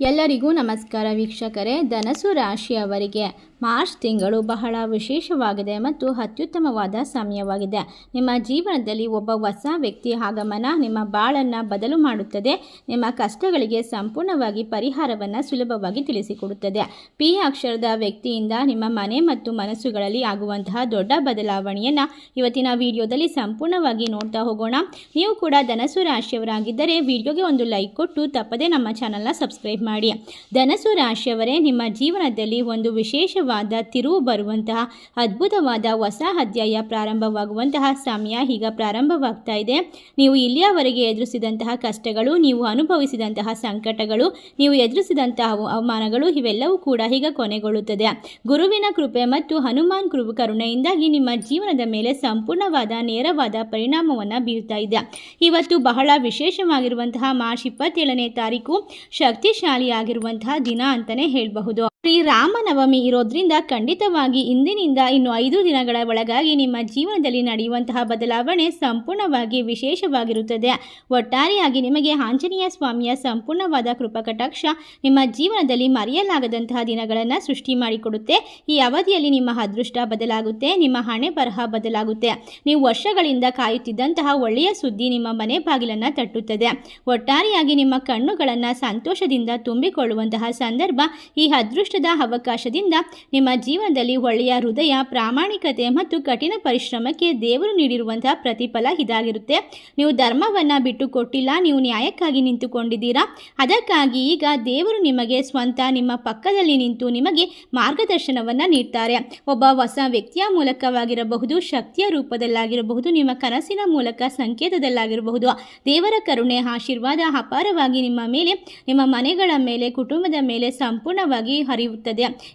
ಎಲ್ಲರಿಗೂ ನಮಸ್ಕಾರ ವೀಕ್ಷಕರೇ. ಧನಸ್ಸು ರಾಶಿಯವರಿಗೆ ಮಾರ್ಚ್ ತಿಂಗಳು ಬಹಳ ವಿಶೇಷವಾಗಿದೆ ಮತ್ತು ಅತ್ಯುತ್ತಮವಾದ ಸಮಯವಾಗಿದೆ. ನಿಮ್ಮ ಜೀವನದಲ್ಲಿ ಒಬ್ಬ ಹೊಸ ವ್ಯಕ್ತಿ ಆಗಮನ ನಿಮ್ಮ ಬಾಳನ್ನು ಬದಲು ಮಾಡುತ್ತದೆ. ನಿಮ್ಮ ಕಷ್ಟಗಳಿಗೆ ಸಂಪೂರ್ಣವಾಗಿ ಪರಿಹಾರವನ್ನು ಸುಲಭವಾಗಿ ತಿಳಿಸಿಕೊಡುತ್ತದೆ. ಪಿ ಅಕ್ಷರದ ವ್ಯಕ್ತಿಯಿಂದ ನಿಮ್ಮ ಮನೆ ಮತ್ತು ಮನಸ್ಸುಗಳಲ್ಲಿ ಆಗುವಂತಹ ದೊಡ್ಡ ಬದಲಾವಣೆಯನ್ನು ಇವತ್ತಿನ ವಿಡಿಯೋದಲ್ಲಿ ಸಂಪೂರ್ಣವಾಗಿ ನೋಡ್ತಾ ಹೋಗೋಣ. ನೀವು ಕೂಡ ಧನಸ್ಸು ರಾಶಿಯವರಾಗಿದ್ದರೆ ವಿಡಿಯೋಗೆ ಒಂದು ಲೈಕ್ ಕೊಟ್ಟು ತಪ್ಪದೇ ನಮ್ಮ ಚಾನಲ್ನ ಸಬ್ಸ್ಕ್ರೈಬ್ ಮಾಡಿ. ಧನಸ್ಸು ರಾಶಿಯವರೇ, ನಿಮ್ಮ ಜೀವನದಲ್ಲಿ ಒಂದು ವಿಶೇಷವಾದ ತಿರುವು ಬರುವಂತಹ ಅದ್ಭುತವಾದ ಹೊಸ ಅಧ್ಯಾಯ ಪ್ರಾರಂಭವಾಗುವಂತಹ ಸಮಯ ಈಗ ಪ್ರಾರಂಭವಾಗ್ತಾ ಇದೆ. ನೀವು ಇಲ್ಲಿಯವರೆಗೆ ಎದುರಿಸಿದಂತಹ ಕಷ್ಟಗಳು, ನೀವು ಅನುಭವಿಸಿದಂತಹ ಸಂಕಟಗಳು, ನೀವು ಎದುರಿಸಿದಂತಹ ಅವಮಾನಗಳು ಇವೆಲ್ಲವೂ ಕೂಡ ಈಗ ಕೊನೆಗೊಳ್ಳುತ್ತದೆ. ಗುರುವಿನ ಕೃಪೆ ಮತ್ತು ಹನುಮಾನ್ ಕರುಣೆಯಿಂದಾಗಿ ನಿಮ್ಮ ಜೀವನದ ಮೇಲೆ ಸಂಪೂರ್ಣವಾದ ನೇರವಾದ ಪರಿಣಾಮವನ್ನು ಬೀರ್ತಾ ಇದೆ. ಇವತ್ತು ಬಹಳ ವಿಶೇಷವಾಗಿರುವಂತಹ ಮಾರ್ಚ್ 27ನೇ ತಾರೀಕು ಶಕ್ತಿಶಾಲಿಯಾಗಿರುವಂತಹ ದಿನ ಅಂತಲೇ ಹೇಳಬಹುದು. ಶ್ರೀರಾಮನವಮಿ ಇರೋದ್ರಿಂದ ಖಂಡಿತವಾಗಿ ಇಂದಿನಿಂದ ಇನ್ನು 5 ದಿನಗಳ ಒಳಗಾಗಿ ನಿಮ್ಮ ಜೀವನದಲ್ಲಿ ನಡೆಯುವಂತಹ ಬದಲಾವಣೆ ಸಂಪೂರ್ಣವಾಗಿ ವಿಶೇಷವಾಗಿರುತ್ತದೆ. ಒಟ್ಟಾರೆಯಾಗಿ ನಿಮಗೆ ಆಂಜನೇಯ ಸ್ವಾಮಿಯ ಸಂಪೂರ್ಣವಾದ ಕೃಪಾಕಟಾಕ್ಷ ನಿಮ್ಮ ಜೀವನದಲ್ಲಿ ಮರೆಯಲಾಗದಂತಹ ದಿನಗಳನ್ನು ಸೃಷ್ಟಿ ಮಾಡಿಕೊಡುತ್ತೆ. ಈ ಅವಧಿಯಲ್ಲಿ ನಿಮ್ಮ ಅದೃಷ್ಟ ಬದಲಾಗುತ್ತೆ, ನಿಮ್ಮ ಹಣೆ ಬರಹ ಬದಲಾಗುತ್ತೆ. ನೀವು ವರ್ಷಗಳಿಂದ ಕಾಯುತ್ತಿದ್ದಂತಹ ಒಳ್ಳೆಯ ಸುದ್ದಿ ನಿಮ್ಮ ಮನೆ ಬಾಗಿಲನ್ನು ತಟ್ಟುತ್ತದೆ. ಒಟ್ಟಾರೆಯಾಗಿ ನಿಮ್ಮ ಕಣ್ಣುಗಳನ್ನು ಸಂತೋಷದಿಂದ ತುಂಬಿಕೊಳ್ಳುವಂತಹ ಸಂದರ್ಭ. ಈ ಅದೃಷ್ಟದ ಅವಕಾಶದಿಂದ ನಿಮ್ಮ ಜೀವನದಲ್ಲಿ ಒಳ್ಳೆಯ ಹೃದಯ, ಪ್ರಾಮಾಣಿಕತೆ ಮತ್ತು ಕಠಿಣ ಪರಿಶ್ರಮಕ್ಕೆ ದೇವರು ನೀಡಿರುವಂತಹ ಪ್ರತಿಫಲ ಇದಾಗಿರುತ್ತೆ. ನೀವು ಧರ್ಮವನ್ನು ಬಿಟ್ಟು ಕೊಟ್ಟಿಲ್ಲ, ನೀವು ನ್ಯಾಯಕ್ಕಾಗಿ ನಿಂತುಕೊಂಡಿದ್ದೀರಾ. ಅದಕ್ಕಾಗಿ ಈಗ ದೇವರು ನಿಮಗೆ ಸ್ವಂತ ನಿಮ್ಮ ಪಕ್ಕದಲ್ಲಿ ನಿಂತು ನಿಮಗೆ ಮಾರ್ಗದರ್ಶನವನ್ನು ನೀಡ್ತಾರೆ. ಒಬ್ಬ ಹೊಸ ವ್ಯಕ್ತಿಯ ಮೂಲಕವಾಗಿರಬಹುದು, ಶಕ್ತಿಯ ರೂಪದಲ್ಲಾಗಿರಬಹುದು, ನಿಮ್ಮ ಕನಸಿನ ಮೂಲಕ ಸಂಕೇತದಲ್ಲಾಗಿರಬಹುದು. ದೇವರ ಕರುಣೆ ಆಶೀರ್ವಾದ ಅಪಾರವಾಗಿ ನಿಮ್ಮ ಮೇಲೆ, ನಿಮ್ಮ ಮನೆಗಳ ಮೇಲೆ, ಕುಟುಂಬದ ಮೇಲೆ ಸಂಪೂರ್ಣವಾಗಿ ಹರಿಯುತ್ತದೆ.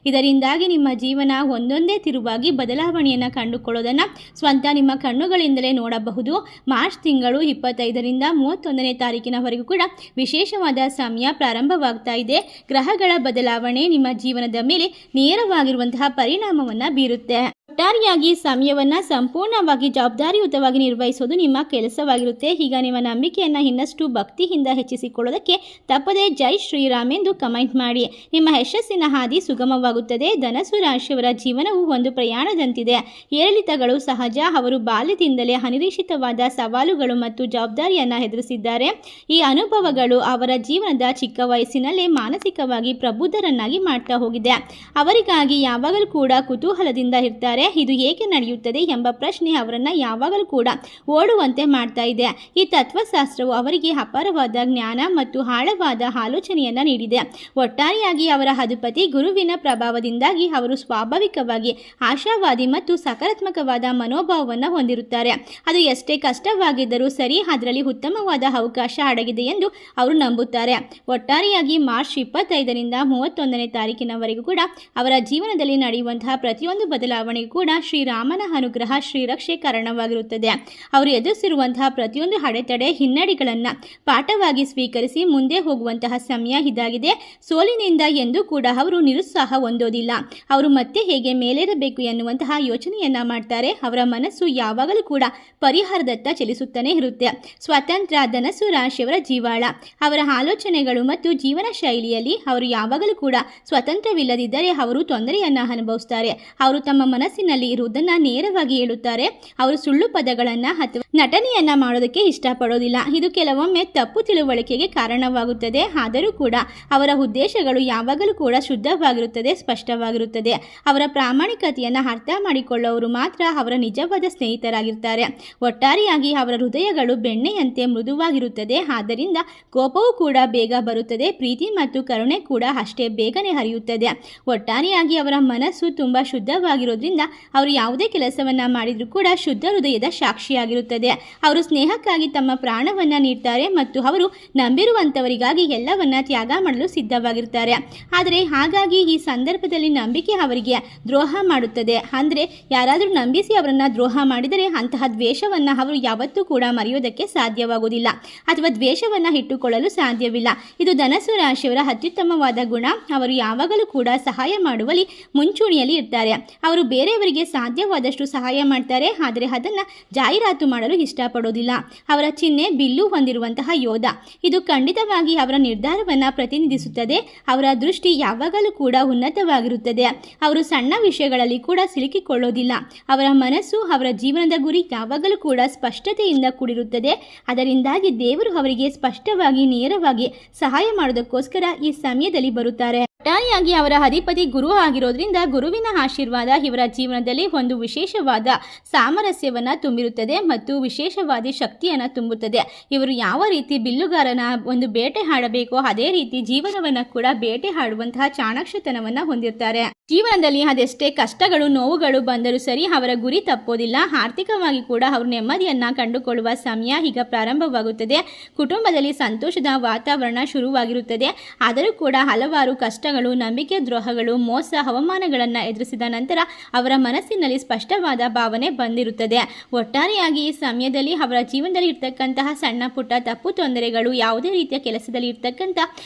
ಇದರಿಂದಾಗಿ ನಿಮ್ಮ ಜೀವನ ಒಂದೊಂದೇ ತಿರುವಾಗಿ ಬದಲಾವಣೆಯನ್ನು ಕಂಡುಕೊಳ್ಳೋದನ್ನು ಸ್ವಂತ ನಿಮ್ಮ ಕಣ್ಣುಗಳಿಂದಲೇ ನೋಡಬಹುದು. ಮಾರ್ಚ್ ತಿಂಗಳು 25ರಿಂದ 31ನೇ ತಾರೀಕಿನವರೆಗೂ ಕೂಡ ವಿಶೇಷವಾದ ಸಮಯ ಪ್ರಾರಂಭವಾಗ್ತಾ ಇದೆ. ಗ್ರಹಗಳ ಬದಲಾವಣೆ ನಿಮ್ಮ ಜೀವನದ ಮೇಲೆ ನೇರವಾಗಿರುವಂತಹ ಪರಿಣಾಮವನ್ನು ಬೀರುತ್ತೆ. ಒಟ್ಟಾರೆಯಾಗಿ ಸಮಯವನ್ನು ಸಂಪೂರ್ಣವಾಗಿ ಜವಾಬ್ದಾರಿಯುತವಾಗಿ ನಿರ್ವಹಿಸೋದು ನಿಮ್ಮ ಕೆಲಸವಾಗಿರುತ್ತೆ. ಈಗ ನಿಮ್ಮ ನಂಬಿಕೆಯನ್ನು ಇನ್ನಷ್ಟು ಭಕ್ತಿಯಿಂದ ಹೆಚ್ಚಿಸಿಕೊಳ್ಳೋದಕ್ಕೆ ತಪ್ಪದೇ ಜೈ ಶ್ರೀರಾಮ್ ಎಂದು ಕಮೆಂಟ್ ಮಾಡಿ. ನಿಮ್ಮ ಯಶಸ್ಸಿನ ಹಾದಿ ಸುಗಮವಾಗುತ್ತದೆ. ಧನಸ್ಸು ರಾಶಿಯವರ ಜೀವನವು ಒಂದು ಪ್ರಯಾಣದಂತಿದೆ. ಏರಿಳಿತಗಳು ಸಹಜ. ಅವರು ಬಾಲ್ಯದಿಂದಲೇ ಅನಿರೀಕ್ಷಿತವಾದ ಸವಾಲುಗಳು ಮತ್ತು ಜವಾಬ್ದಾರಿಯನ್ನು ಎದುರಿಸಿದ್ದಾರೆ. ಈ ಅನುಭವಗಳು ಅವರ ಜೀವನದ ಚಿಕ್ಕ ವಯಸ್ಸಿನಲ್ಲೇ ಮಾನಸಿಕವಾಗಿ ಪ್ರಬುದ್ಧರನ್ನಾಗಿ ಮಾಡ್ತಾ ಹೋಗಿದೆ. ಅವರಿಗಾಗಿ ಯಾವಾಗಲೂ ಕೂಡ ಕುತೂಹಲದಿಂದ ಇರ್ತಾರೆ. ಇದು ಏಕೆ ನಡೆಯುತ್ತದೆ ಎಂಬ ಪ್ರಶ್ನೆ ಅವರನ್ನು ಯಾವಾಗಲೂ ಕೂಡ ಓಡುವಂತೆ ಮಾಡ್ತಾ ಇದೆ. ಈ ತತ್ವಶಾಸ್ತ್ರವು ಅವರಿಗೆ ಅಪಾರವಾದ ಜ್ಞಾನ ಮತ್ತು ಆಳವಾದ ಆಲೋಚನೆಯನ್ನು ನೀಡಿದೆ. ಒಟ್ಟಾರೆಯಾಗಿ ಅವರ ಅಧಿಪತಿ ಗುರುವಿನ ಪ್ರಭಾವದಿಂದಾಗಿ ಅವರು ಸ್ವಾಭಾವಿಕವಾಗಿ ಆಶಾವಾದಿ ಮತ್ತು ಸಕಾರಾತ್ಮಕವಾದ ಮನೋಭಾವವನ್ನು ಹೊಂದಿರುತ್ತಾರೆ. ಅದು ಎಷ್ಟೇ ಕಷ್ಟವಾಗಿದ್ದರೂ ಸರಿ, ಅದರಲ್ಲಿ ಉತ್ತಮವಾದ ಅವಕಾಶ ಅಡಗಿದೆ ಎಂದು ಅವರು ನಂಬುತ್ತಾರೆ. ಒಟ್ಟಾರೆಯಾಗಿ ಮಾರ್ಚ್ 25ರಿಂದ 31ನೇ ತಾರೀಕಿನವರೆಗೂ ಕೂಡ ಅವರ ಜೀವನದಲ್ಲಿ ನಡೆಯುವಂತಹ ಪ್ರತಿಯೊಂದು ಬದಲಾವಣೆಗೂ ಕೂಡ ಶ್ರೀರಾಮನ ಅನುಗ್ರಹ, ಶ್ರೀರಕ್ಷೆ ಕಾರಣವಾಗಿರುತ್ತದೆ. ಅವರು ಎದುರಿಸಿರುವಂತಹ ಪ್ರತಿಯೊಂದು ಅಡೆತಡೆ, ಹಿನ್ನಡೆಗಳನ್ನು ಪಾಠವಾಗಿ ಸ್ವೀಕರಿಸಿ ಮುಂದೆ ಹೋಗುವಂತಹ ಸಮಯ ಇದಾಗಿದೆ. ಸೋಲಿನಿಂದ ಎಂದೂ ಕೂಡ ಅವರು ನಿರುತ್ಸಾಹ ಹೊಂದೋದಿಲ್ಲ. ಅವರು ಮತ್ತೆ ಹೇಗೆ ಮೇಲೇರಬೇಕು ಎನ್ನುವಂತಹ ಯೋಚನೆಯನ್ನ ಮಾಡ್ತಾರೆ. ಅವರ ಮನಸ್ಸು ಯಾವಾಗಲೂ ಕೂಡ ಪರಿಹಾರದತ್ತ ಚಲಿಸುತ್ತಾನೆ ಇರುತ್ತೆ. ಸ್ವತಂತ್ರ ಧನಸ್ಸು ರಾಶಿಯವರ ಜೀವಾಳ. ಅವರ ಆಲೋಚನೆಗಳು ಮತ್ತು ಜೀವನ ಶೈಲಿಯಲ್ಲಿ ಅವರು ಯಾವಾಗಲೂ ಕೂಡ ಸ್ವತಂತ್ರವಿಲ್ಲದಿದ್ದರೆ ಅವರು ತೊಂದರೆಯನ್ನು ಅನುಭವಿಸ್ತಾರೆ. ಅವರು ತಮ್ಮ ಮನಸ್ಸಿನಲ್ಲಿ ಇರುವುದನ್ನು ನೇರವಾಗಿ ಹೇಳುತ್ತಾರೆ. ಅವರು ಸುಳ್ಳು ಪದಗಳನ್ನು ಅಥವಾ ನಟನೆಯನ್ನ ಮಾಡೋದಕ್ಕೆ ಇಷ್ಟಪಡೋದಿಲ್ಲ. ಇದು ಕೆಲವೊಮ್ಮೆ ತಪ್ಪು ತಿಳುವಳಿಕೆಗೆ ಕಾರಣವಾಗುತ್ತದೆ. ಆದರೂ ಕೂಡ ಅವರ ಉದ್ದೇಶಗಳು ಯಾವಾಗಲೂ ಕೂಡ ಶುದ್ಧವಾಗಿರುತ್ತದೆ, ಸ್ಪಷ್ಟವಾಗಿರುತ್ತದೆ. ಅವರ ಪ್ರಾಮಾಣಿಕತೆಯನ್ನು ಅರ್ಥ ಮಾಡಿಕೊಳ್ಳುವವರು ಮಾತ್ರ ಅವರ ನಿಜವಾದ ಸ್ನೇಹಿತರಾಗಿರ್ತಾರೆ. ಒಟ್ಟಾರೆಯಾಗಿ ಅವರ ಹೃದಯಗಳು ಬೆಣ್ಣೆಯಂತೆ ಮೃದುವಾಗಿರುತ್ತದೆ. ಆದ್ದರಿಂದ ಕೋಪವೂ ಕೂಡ ಬೇಗ ಬರುತ್ತದೆ. ಪ್ರೀತಿ ಮತ್ತು ಕರುಣೆ ಕೂಡ ಅಷ್ಟೇ ಬೇಗನೆ ಹರಿಯುತ್ತದೆ. ಒಟ್ಟಾರೆಯಾಗಿ ಅವರ ಮನಸ್ಸು ತುಂಬಾ ಶುದ್ಧವಾಗಿರೋದ್ರಿಂದ ಅವರು ಯಾವುದೇ ಕೆಲಸವನ್ನ ಮಾಡಿದರೂ ಕೂಡ ಶುದ್ಧ ಹೃದಯದ ಸಾಕ್ಷಿಯಾಗಿರುತ್ತದೆ. ಅವರು ಸ್ನೇಹಕ್ಕಾಗಿ ತಮ್ಮ ಪ್ರಾಣವನ್ನ ನೀಡ್ತಾರೆ ಮತ್ತು ಅವರು ನಂಬಿರುವಂತವರಿಗಾಗಿ ಎಲ್ಲವನ್ನ ತ್ಯಾಗ ಮಾಡಲು ಸಿದ್ಧವಾಗಿರ್ತಾರೆ. ಆದರೆ ಹಾಗಾಗಿ ಈ ಸಂದರ್ಭದಲ್ಲಿ ನಂಬಿಕೆ ಅವರಿಗೆ ದ್ರೋಹ ಮಾಡುತ್ತದೆ. ಅಂದರೆ ಯಾರಾದರೂ ನಂಬಿಸಿ ಅವರನ್ನ ದ್ರೋಹ ಮಾಡಿದರೆ ಅಂತಹ ದ್ವೇಷವನ್ನ ಅವರು ಯಾವತ್ತೂ ಕೂಡ ಮರೆಯೋದಕ್ಕೆ ಸಾಧ್ಯವಾಗುವುದಿಲ್ಲ ಅಥವಾ ದ್ವೇಷವನ್ನ ಇಟ್ಟುಕೊಳ್ಳಲು ಸಾಧ್ಯವಿಲ್ಲ. ಇದು ಧನಸ್ಸು ರಾಶಿಯವರ ಅತ್ಯುತ್ತಮವಾದ ಗುಣ. ಅವರು ಯಾವಾಗಲೂ ಕೂಡ ಸಹಾಯ ಮಾಡುವಲ್ಲಿ ಮುಂಚೂಣಿಯಲ್ಲಿ ಇರ್ತಾರೆ. ಅವರು ಬೇರೆ ಬೇರೆಯವರಿಗೆ ಸಾಧ್ಯವಾದಷ್ಟು ಸಹಾಯ ಮಾಡ್ತಾರೆ, ಆದರೆ ಅದನ್ನು ಜಾಹೀರಾತು ಮಾಡಲು ಇಷ್ಟಪಡೋದಿಲ್ಲ. ಅವರ ಚಿಹ್ನೆ ಬಿಲ್ಲು ಹೊಂದಿರುವಂತಹ ಯೋಧ. ಇದು ಖಂಡಿತವಾಗಿ ಅವರ ನಿರ್ಧಾರವನ್ನು ಪ್ರತಿನಿಧಿಸುತ್ತದೆ. ಅವರ ದೃಷ್ಟಿ ಯಾವಾಗಲೂ ಕೂಡ ಉನ್ನತವಾಗಿರುತ್ತದೆ. ಅವರು ಸಣ್ಣ ವಿಷಯಗಳಲ್ಲಿ ಕೂಡ ಸಿಲುಕಿಕೊಳ್ಳೋದಿಲ್ಲ. ಅವರ ಮನಸ್ಸು, ಅವರ ಜೀವನದ ಗುರಿ ಯಾವಾಗಲೂ ಕೂಡ ಸ್ಪಷ್ಟತೆಯಿಂದ ಕೂಡಿರುತ್ತದೆ. ಅದರಿಂದಾಗಿ ದೇವರು ಅವರಿಗೆ ಸ್ಪಷ್ಟವಾಗಿ ನೇರವಾಗಿ ಸಹಾಯ ಮಾಡೋದಕ್ಕೋಸ್ಕರ ಈ ಸಮಯದಲ್ಲಿ ಬರುತ್ತಾರೆ. ಒಟ್ಟಾರೆಯಾಗಿ ಅವರ ಅಧಿಪತಿ ಗುರು ಆಗಿರೋದ್ರಿಂದ ಗುರುವಿನ ಆಶೀರ್ವಾದ ಇವರ ಜೀವನದಲ್ಲಿ ಒಂದು ವಿಶೇಷವಾದ ಸಾಮರಸ್ಯವನ್ನು ತುಂಬಿರುತ್ತದೆ ಮತ್ತು ವಿಶೇಷವಾದ ಶಕ್ತಿಯನ್ನು ತುಂಬುತ್ತದೆ. ಇವರು ಯಾವ ರೀತಿ ಬಿಲ್ಲುಗಾರನ ಒಂದು ಬೇಟೆ ಆಡಬೇಕೋ ಅದೇ ರೀತಿ ಜೀವನವನ್ನು ಕೂಡ ಬೇಟೆ ಆಡುವಂತಹ ಚಾಣಾಕ್ಷತನವನ್ನು ಹೊಂದಿರ್ತಾರೆ. ಜೀವನದಲ್ಲಿ ಅದೆಷ್ಟೇ ಕಷ್ಟಗಳು ನೋವುಗಳು ಬಂದರೂ ಸರಿ ಅವರ ಗುರಿ ತಪ್ಪೋದಿಲ್ಲ. ಆರ್ಥಿಕವಾಗಿ ಕೂಡ ಅವರು ನೆಮ್ಮದಿಯನ್ನು ಕಂಡುಕೊಳ್ಳುವ ಸಮಯ ಈಗ ಪ್ರಾರಂಭವಾಗುತ್ತದೆ. ಕುಟುಂಬದಲ್ಲಿ ಸಂತೋಷದ ವಾತಾವರಣ ಶುರುವಾಗಿರುತ್ತದೆ. ಆದರೂ ಕೂಡ ಹಲವಾರು ಕಷ್ಟಗಳು, ನಂಬಿಕೆ ದ್ರೋಹಗಳು, ಮೋಸ, ಅವಮಾನಗಳನ್ನು ಎದುರಿಸಿದ ನಂತರ ಅವರ ಮನಸ್ಸಿನಲ್ಲಿ ಸ್ಪಷ್ಟವಾದ ಭಾವನೆ ಬಂದಿರುತ್ತದೆ. ಒಟ್ಟಾರೆಯಾಗಿ ಈ ಸಮಯದಲ್ಲಿ ಅವರ ಜೀವನದಲ್ಲಿ ಇರ್ತಕ್ಕಂತಹ ಸಣ್ಣ ಪುಟ್ಟ ತಪ್ಪು ತೊಂದರೆಗಳು, ಯಾವುದೇ ರೀತಿಯ ಕೆಲಸದಲ್ಲಿ ಇರ್ತಕ್ಕಂಥ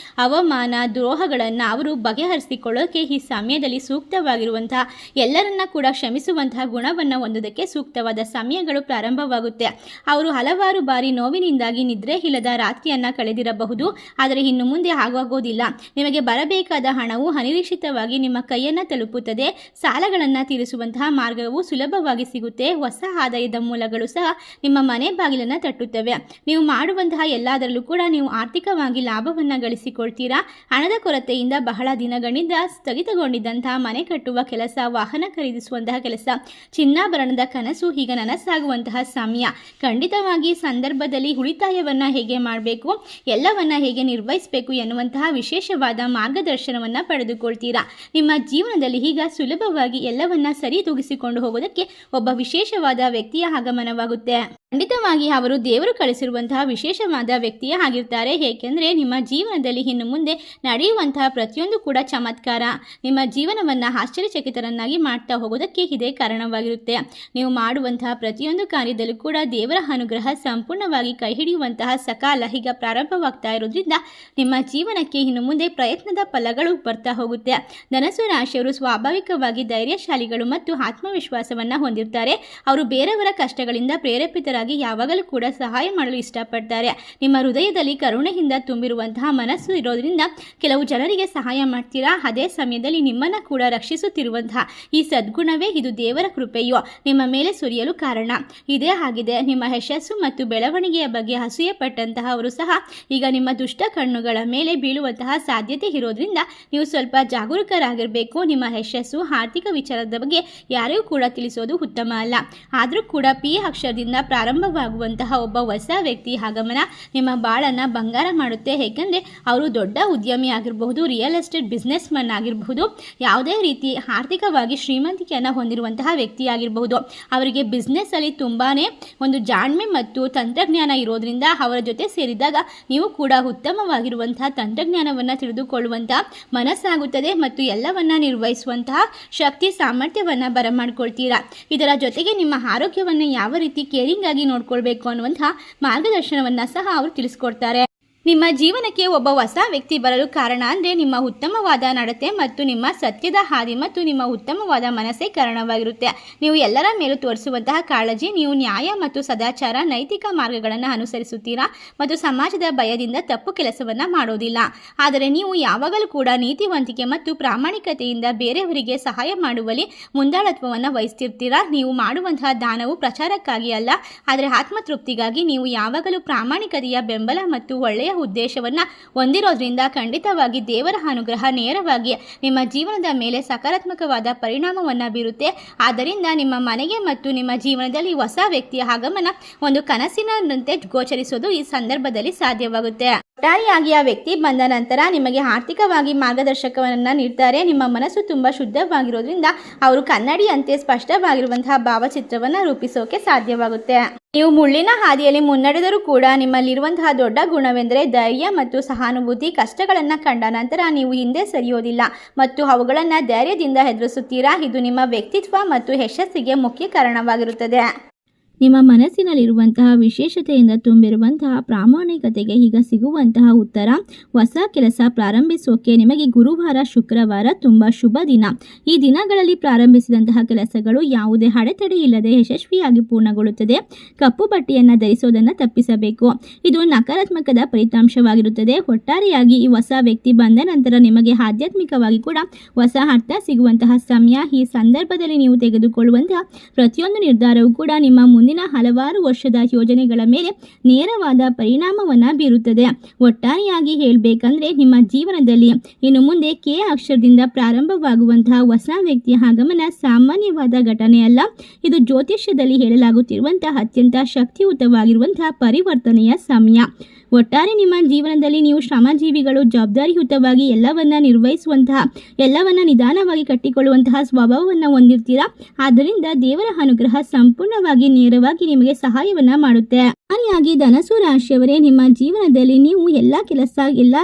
ಅವಮಾನ ದ್ರೋಹಗಳನ್ನು ಅವರು ಬಗೆಹರಿಸಿಕೊಳ್ಳೋಕೆ ಈ ಸಮಯದಲ್ಲಿ ಸೂಕ್ತವಾಗಿರುವಂತಹ ಎಲ್ಲರನ್ನ ಕೂಡ ಕ್ಷಮಿಸುವಂತಹ ಗುಣವನ್ನು ಹೊಂದೋದಕ್ಕೆ ಸೂಕ್ತವಾದ ಸಮಯಗಳು ಪ್ರಾರಂಭವಾಗುತ್ತೆ. ಅವರು ಹಲವಾರು ಬಾರಿ ನೋವಿನಿಂದಾಗಿ ನಿದ್ರೆ ಇಲ್ಲದ ರಾತ್ರಿಯನ್ನು ಕಳೆದಿರಬಹುದು, ಆದರೆ ಇನ್ನು ಮುಂದೆ ಆಗೋದಿಲ್ಲ. ನಿಮಗೆ ಬರಬೇಕಾದ ಹಣವು ಅನಿರೀಕ್ಷಿತವಾಗಿ ನಿಮ್ಮ ಕೈಯನ್ನು ತಲುಪುತ್ತದೆ. ಸಾಲಗಳನ್ನು ತೀರಿಸುವಂತಹ ಮಾರ್ಗವು ಸುಲಭವಾಗಿ ಸಿಗುತ್ತೆ. ಹೊಸ ಆದಾಯದ ಮೂಲಗಳು ಸಹ ನಿಮ್ಮ ಮನೆ ಬಾಗಿಲನ್ನು ತಟ್ಟುತ್ತವೆ. ನೀವು ಮಾಡುವಂತಹ ಎಲ್ಲದರಲ್ಲೂ ಕೂಡ ನೀವು ಆರ್ಥಿಕವಾಗಿ ಲಾಭವನ್ನು ಗಳಿಸಿಕೊಳ್ತೀರಾ. ಹಣದ ಕೊರತೆಯಿಂದ ಬಹಳ ದಿನಗಳಿಂದ ಸ್ಥಗಿತಗೊಂಡಿದ್ದಂತಹ ಮನೆ ಕಟ್ಟುವ ಕೆಲಸ, ವಾಹನ ಖರೀದಿಸುವಂತಹ ಕೆಲಸ, ಚಿನ್ನಾಭರಣದ ಕನಸು ಈಗ ನನಸಾಗುವಂತಹ ಸಮಯ. ಖಂಡಿತವಾಗಿ ಸಂದರ್ಭದಲ್ಲಿ ಉಳಿತಾಯವನ್ನು ಹೇಗೆ ಮಾಡಬೇಕು, ಎಲ್ಲವನ್ನ ಹೇಗೆ ನಿರ್ವಹಿಸಬೇಕು ಎನ್ನುವಂತಹ ವಿಶೇಷವಾದ ಮಾರ್ಗದರ್ಶನವನ್ನು ಪಡೆದುಕೊಳ್ತೀರಾ. ನಿಮ್ಮ ಜೀವನದಲ್ಲಿ ಈಗ ಸುಲಭವಾಗಿ ಎಲ್ಲವನ್ನ ಸರಿದೂಗಿಸಿಕೊಂಡು ಹೋಗೋದಕ್ಕೆ ಒಬ್ಬ ವಿಶೇಷವಾದ ವ್ಯಕ್ತಿಯ ಆಗಮನವಾಗುತ್ತೆ. ಖಂಡಿತವಾಗಿ ಅವರು ದೇವರು ಕಳಿಸಿರುವಂತಹ ವಿಶೇಷವಾದ ವ್ಯಕ್ತಿಯೇ ಆಗಿರ್ತಾರೆ. ಏಕೆಂದರೆ ನಿಮ್ಮ ಜೀವನದಲ್ಲಿ ಇನ್ನು ಮುಂದೆ ನಡೆಯುವಂತಹ ಪ್ರತಿಯೊಂದು ಕೂಡ ಚಮತ್ಕಾರ ನಿಮ್ಮ ಜೀವನವನ್ನು ಆಶ್ಚರ್ಯಚಕಿತರನ್ನಾಗಿ ಮಾಡ್ತಾ ಹೋಗೋದಕ್ಕೆ ಇದೇ ಕಾರಣವಾಗಿರುತ್ತೆ. ನೀವು ಮಾಡುವಂತಹ ಪ್ರತಿಯೊಂದು ಕಾರ್ಯದಲ್ಲೂ ಕೂಡ ದೇವರ ಅನುಗ್ರಹ ಸಂಪೂರ್ಣವಾಗಿ ಕೈ ಹಿಡಿಯುವಂತಹ ಸಕಾಲ ಈಗ ಪ್ರಾರಂಭವಾಗ್ತಾ ಇರೋದ್ರಿಂದ ನಿಮ್ಮ ಜೀವನಕ್ಕೆ ಇನ್ನು ಮುಂದೆ ಪ್ರಯತ್ನದ ಫಲಗಳು ಬರ್ತಾ ಹೋಗುತ್ತೆ. ಧನಸ್ಸು ರಾಶಿಯವರು ಸ್ವಾಭಾವಿಕವಾಗಿ ಧೈರ್ಯಶಾಲಿಗಳು ಮತ್ತು ಆತ್ಮವಿಶ್ವಾಸವನ್ನು ಹೊಂದಿರ್ತಾರೆ. ಅವರು ಬೇರೆಯವರ ಕಷ್ಟಗಳಿಂದ ಪ್ರೇರೇಪಿತರಾಗಿ ಯಾವಾಗಲೂ ಕೂಡ ಸಹಾಯ ಮಾಡಲು ಇಷ್ಟಪಡ್ತಾರೆ. ನಿಮ್ಮ ಹೃದಯದಲ್ಲಿ ಕರುಣೆಯಿಂದ ತುಂಬಿರುವಂತಹ ಮನಸ್ಸು ಇರೋದ್ರಿಂದ ಕೆಲವು ಜನರಿಗೆ ಸಹಾಯ ಮಾಡ್ತೀರಾ. ಅದೇ ಸಮಯದಲ್ಲಿ ನಿಮ್ಮನ್ನು ಕೂಡ ರಕ್ಷಿಸುತ್ತಿರುವಂತಹ ಈ ಸದ್ಗುಣವೇ ಇದು ದೇವರ ಕೃಪೆಯು ನಿಮ್ಮ ಮೇಲೆ ಸುರಿಯಲು ಕಾರಣ. ಇದೇ ಆಗಿದೆ. ನಿಮ್ಮ ಯಶಸ್ಸು ಮತ್ತು ಬೆಳವಣಿಗೆಯ ಬಗ್ಗೆ ಅಸೂಯೆ ಪಟ್ಟಂತಹ ಅವರು ಸಹ ಈಗ ನಿಮ್ಮ ದುಷ್ಟ ಕಣ್ಣುಗಳ ಮೇಲೆ ಬೀಳುವಂತಹ ಸಾಧ್ಯತೆ ಇರೋದ್ರಿಂದ ನೀವು ಸ್ವಲ್ಪ ಜಾಗರೂಕರಾಗಿರಬೇಕು. ನಿಮ್ಮ ಯಶಸ್ಸು, ಆರ್ಥಿಕ ವಿಚಾರದ ಬಗ್ಗೆ ಯಾರಿಗೂ ಕೂಡ ತಿಳಿಸೋದು ಉತ್ತಮ ಅಲ್ಲ. ಆದರೂ ಕೂಡ ಪಿ ಅಕ್ಷರದಿಂದ ಪ್ರಾರಂಭವಾಗುವಂತಹ ಒಬ್ಬ ಹೊಸ ವ್ಯಕ್ತಿ ಆಗಮನ ನಿಮ್ಮ ಬಾಳನ್ನು ಬಂಗಾರ ಮಾಡುತ್ತೆ. ಏಕೆಂದರೆ ಅವರು ದೊಡ್ಡ ಉದ್ಯಮಿ ಆಗಿರಬಹುದು, ರಿಯಲ್ ಎಸ್ಟೇಟ್ ಬಿಸ್ನೆಸ್ ಮನ್ ಆಗಿರಬಹುದು, ಯಾವುದೇ ರೀತಿ ಆರ್ಥಿಕವಾಗಿ ಶ್ರೀಮಂತಿಕೆಯನ್ನು ಹೊಂದಿರುವಂತಹ ವ್ಯಕ್ತಿ ಆಗಿರಬಹುದು. ಅವರಿಗೆ ಬಿಸ್ನೆಸ್ ಅಲ್ಲಿ ತುಂಬಾನೇ ಒಂದು ಜಾಣ್ಮೆ ಮತ್ತು ತಂತ್ರಜ್ಞಾನ ಇರೋದ್ರಿಂದ ಅವರ ಜೊತೆ ಸೇರಿದಾಗ ನೀವು ಕೂಡ ಉತ್ತಮವಾಗಿರುವಂತಹ ತಂತ್ರಜ್ಞಾನವನ್ನು ತಿಳಿದುಕೊಳ್ಳುವಂತಹ ಮನಸ್ಸಾಗುತ್ತದೆ ಮತ್ತು ಎಲ್ಲವನ್ನ ನಿರ್ವಹಿಸುವಂತಹ ಶಕ್ತಿ ಸಾಮರ್ಥ್ಯವನ್ನು ಬರಮಾಡ್ಕೊಳ್ತೀರಾ. ಇದರ ಜೊತೆಗೆ ನಿಮ್ಮ ಆರೋಗ್ಯವನ್ನು ಯಾವ ರೀತಿ ಕೇರಿಂಗ್ ಆಗಿ ನೋಡ್ಕೊಳ್ಬೇಕು ಅನ್ನುವಂತಹ ಮಾರ್ಗದರ್ಶನವನ್ನು ಸಹ ಅವರು ತಿಳಿಸ್ಕೊಡ್ತಾರೆ. ನಿಮ್ಮ ಜೀವನಕ್ಕೆ ಒಬ್ಬ ಹೊಸ ವ್ಯಕ್ತಿ ಬರಲು ಕಾರಣ ಅಂದರೆ ನಿಮ್ಮ ಉತ್ತಮವಾದ ನಡತೆ ಮತ್ತು ನಿಮ್ಮ ಸತ್ಯದ ಹಾದಿ ಮತ್ತು ನಿಮ್ಮ ಉತ್ತಮವಾದ ಮನಸ್ಸೇ ಕಾರಣವಾಗಿರುತ್ತೆ. ನೀವು ಎಲ್ಲರ ಮೇಲೂ ತೋರಿಸುವಂತಹ ಕಾಳಜಿ, ನೀವು ನ್ಯಾಯ ಮತ್ತು ಸದಾಚಾರ, ನೈತಿಕ ಮಾರ್ಗಗಳನ್ನು ಅನುಸರಿಸುತ್ತೀರಾ ಮತ್ತು ಸಮಾಜದ ಭಯದಿಂದ ತಪ್ಪು ಕೆಲಸವನ್ನು ಮಾಡೋದಿಲ್ಲ. ಆದರೆ ನೀವು ಯಾವಾಗಲೂ ಕೂಡ ನೀತಿವಂತಿಕೆ ಮತ್ತು ಪ್ರಾಮಾಣಿಕತೆಯಿಂದ ಬೇರೆಯವರಿಗೆ ಸಹಾಯ ಮಾಡುವಲ್ಲಿ ಮುಂದಾಳತ್ವವನ್ನು ವಹಿಸ್ತಿರ್ತೀರಾ. ನೀವು ಮಾಡುವಂತಹ ದಾನವು ಪ್ರಚಾರಕ್ಕಾಗಿ ಅಲ್ಲ, ಆದರೆ ಆತ್ಮತೃಪ್ತಿಗಾಗಿ. ನೀವು ಯಾವಾಗಲೂ ಪ್ರಾಮಾಣಿಕತೆಯ ಬೆಂಬಲ ಮತ್ತು ಒಳ್ಳೆಯ ಉದ್ದೇಶವನ್ನು ಹೊಂದಿರೋದ್ರಿಂದ ಖಂಡಿತವಾಗಿ ದೇವರ ಅನುಗ್ರಹ ನೇರವಾಗಿ ನಿಮ್ಮ ಜೀವನದ ಮೇಲೆ ಸಕಾರಾತ್ಮಕವಾದ ಪರಿಣಾಮವನ್ನು ಬೀರುತ್ತೆ. ಆದ್ದರಿಂದ ನಿಮ್ಮ ಮನೆಗೆ ಮತ್ತು ನಿಮ್ಮ ಜೀವನದಲ್ಲಿ ಹೊಸ ವ್ಯಕ್ತಿಯ ಆಗಮನ ಒಂದು ಕನಸಿನಂತೆ ಗೋಚರಿಸೋದು ಈ ಸಂದರ್ಭದಲ್ಲಿ ಸಾಧ್ಯವಾಗುತ್ತೆ. ಒಟ್ಟಾರೆಯಾಗಿ ಆ ವ್ಯಕ್ತಿ ಬಂದ ನಂತರ ನಿಮಗೆ ಆರ್ಥಿಕವಾಗಿ ಮಾರ್ಗದರ್ಶಕವನ್ನು ನೀಡ್ತಾರೆ. ನಿಮ್ಮ ಮನಸ್ಸು ತುಂಬ ಶುದ್ಧವಾಗಿರೋದ್ರಿಂದ ಅವರು ಕನ್ನಡಿಯಂತೆ ಸ್ಪಷ್ಟವಾಗಿರುವಂತಹ ಭಾವಚಿತ್ರವನ್ನು ರೂಪಿಸೋಕೆ ಸಾಧ್ಯವಾಗುತ್ತೆ. ನೀವು ಮುಳ್ಳಿನ ಹಾದಿಯಲ್ಲಿ ಮುನ್ನಡೆದರೂ ಕೂಡ ನಿಮ್ಮಲ್ಲಿರುವಂತಹ ದೊಡ್ಡ ಗುಣವೆಂದರೆ ಧೈರ್ಯ ಮತ್ತು ಸಹಾನುಭೂತಿ. ಕಷ್ಟಗಳನ್ನು ಕಂಡ ನಂತರ ನೀವು ಹಿಂದೆ ಸರಿಯೋದಿಲ್ಲ ಮತ್ತು ಅವುಗಳನ್ನು ಧೈರ್ಯದಿಂದ ಎದುರಿಸುತ್ತೀರಾ. ಇದು ನಿಮ್ಮ ವ್ಯಕ್ತಿತ್ವ ಮತ್ತು ಯಶಸ್ಸಿಗೆ ಮುಖ್ಯ ಕಾರಣವಾಗಿರುತ್ತದೆ. ನಿಮ್ಮ ಮನಸ್ಸಿನಲ್ಲಿರುವಂತಹ ವಿಶೇಷತೆಯಿಂದ ತುಂಬಿರುವಂತಹ ಪ್ರಾಮಾಣಿಕತೆಗೆ ಈಗ ಸಿಗುವಂತಹ ಉತ್ತರ. ಹೊಸ ಕೆಲಸ ಪ್ರಾರಂಭಿಸೋಕೆ ನಿಮಗೆ ಗುರುವಾರ ಶುಕ್ರವಾರ ತುಂಬ ಶುಭ ದಿನ. ಈ ದಿನಗಳಲ್ಲಿ ಪ್ರಾರಂಭಿಸಿದಂತಹ ಕೆಲಸಗಳು ಯಾವುದೇ ಅಡೆತಡೆ ಇಲ್ಲದೆ ಯಶಸ್ವಿಯಾಗಿ ಪೂರ್ಣಗೊಳ್ಳುತ್ತದೆ. ಕಪ್ಪು ಬಟ್ಟೆಯನ್ನು ಧರಿಸೋದನ್ನು ತಪ್ಪಿಸಬೇಕು. ಇದು ನಕಾರಾತ್ಮಕದ ಫಲಿತಾಂಶವಾಗಿರುತ್ತದೆ. ಒಟ್ಟಾರೆಯಾಗಿ ಈ ಹೊಸ ವ್ಯಕ್ತಿ ಬಂದ ನಂತರ ನಿಮಗೆ ಆಧ್ಯಾತ್ಮಿಕವಾಗಿ ಕೂಡ ಹೊಸ ಅರ್ಥ ಸಿಗುವಂತಹ ಸಮಯ. ಈ ಸಂದರ್ಭದಲ್ಲಿ ನೀವು ತೆಗೆದುಕೊಳ್ಳುವಂತಹ ಪ್ರತಿಯೊಂದು ನಿರ್ಧಾರವೂ ಕೂಡ ನಿಮ್ಮ ಮುಂದಿನ ಹಲವಾರು ವರ್ಷದ ಯೋಜನೆಗಳ ಮೇಲೆ ನೇರವಾದ ಪರಿಣಾಮವನ್ನು ಬೀರುತ್ತದೆ. ಒಟ್ಟಾರೆಯಾಗಿ ಹೇಳಬೇಕಂದ್ರೆ ನಿಮ್ಮ ಜೀವನದಲ್ಲಿ ಇನ್ನು ಮುಂದೆ ಕೆ ಅಕ್ಷರದಿಂದ ಪ್ರಾರಂಭವಾಗುವಂತಹ ಹೊಸ ವ್ಯಕ್ತಿಯ ಆಗಮನ ಸಾಮಾನ್ಯವಾದ ಘಟನೆಯಲ್ಲ. ಇದು ಜ್ಯೋತಿಷ್ಯದಲ್ಲಿ ಹೇಳಲಾಗುತ್ತಿರುವಂತಹ ಅತ್ಯಂತ ಶಕ್ತಿಯುತವಾಗಿರುವಂತಹ ಪರಿವರ್ತನೆಯ ಸಮಯ. ಒಟ್ಟಾರೆ ನಿಮ್ಮ ಜೀವನದಲ್ಲಿ ನೀವು ಶ್ರಮಜೀವಿಗಳು, ಜವಾಬ್ದಾರಿಯುತವಾಗಿ ಎಲ್ಲವನ್ನ ನಿರ್ವಹಿಸುವಂತಹ, ಎಲ್ಲವನ್ನ ನಿಧಾನವಾಗಿ ಕಟ್ಟಿಕೊಳ್ಳುವಂತಹ ಸ್ವಭಾವವನ್ನು ಹೊಂದಿರ್ತೀರಾ. ಆದ್ದರಿಂದ ದೇವರ ಅನುಗ್ರಹ ಸಂಪೂರ್ಣವಾಗಿ ನೇರವಾಗಿ ನಿಮಗೆ ಸಹಾಯವನ್ನ ಮಾಡುತ್ತೆ. ಹಾಗಾಗಿ ಧನಸು ರಾಶಿಯವರೇ, ನಿಮ್ಮ ಜೀವನದಲ್ಲಿ ನೀವು ಎಲ್ಲ